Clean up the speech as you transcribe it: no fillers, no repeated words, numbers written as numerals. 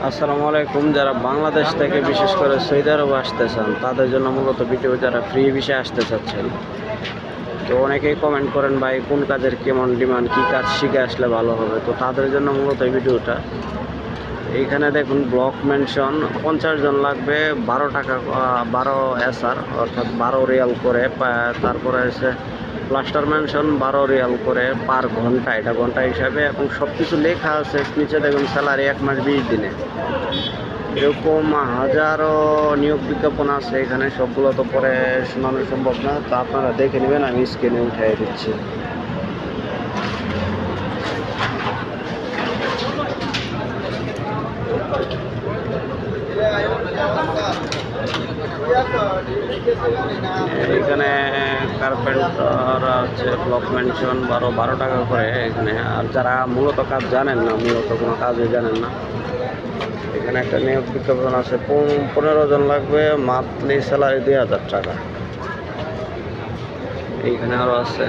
আসসালামু আলাইকুম। যারা বাংলাদেশ থেকে বিশেষ করে সৌদি আরব আসতে চান তাদের জন্য মূলত ভিডিও, যারা ফ্রি ভিসা আসতে চাচ্ছেন। তো অনেকেই কমেন্ট করেন ভাই কোন কাজের কেমন ডিমান্ড, কী কাজ শিখে আসলে ভালো হবে। তো তাদের জন্য মূলত এই ভিডিওটা। এইখানে দেখুন ব্লক মেনশন 50 জন লাগবে, 12 টাকা 12 এসআর অর্থাৎ 12 রিয়াল করে। তারপরে আছে প্লাস্টার মেনশন 12 রিয়াল করে পার ঘন্টা, এটা ঘন্টা হিসাবে, এবং সব কিছু লেখা আছে। নিচে দেখুন স্যালারি 1 মাস 20 দিনে। এরকম হাজারো নিয়োগ বিজ্ঞাপন আছে এখানে, সবগুলো তো পরে শোনানো সম্ভব না। তো আপনারা দেখে নেবেন, আমি স্ক্রিনে উঠিয়ে দিচ্ছি। এখানে কার্পেন্টার হচ্ছে ব্লক মেনশন 12 টাকা করে এখানে। আর যারা মূলত কাজ জানেন না, মূলত কোনো কাজই জানেন না, এখানে একটা নিয়োগ বিজ্ঞাপন আছে। 15 জন লাগবে, মান্থলি স্যালারি 2000 টাকা। এইখানে আরও আছে।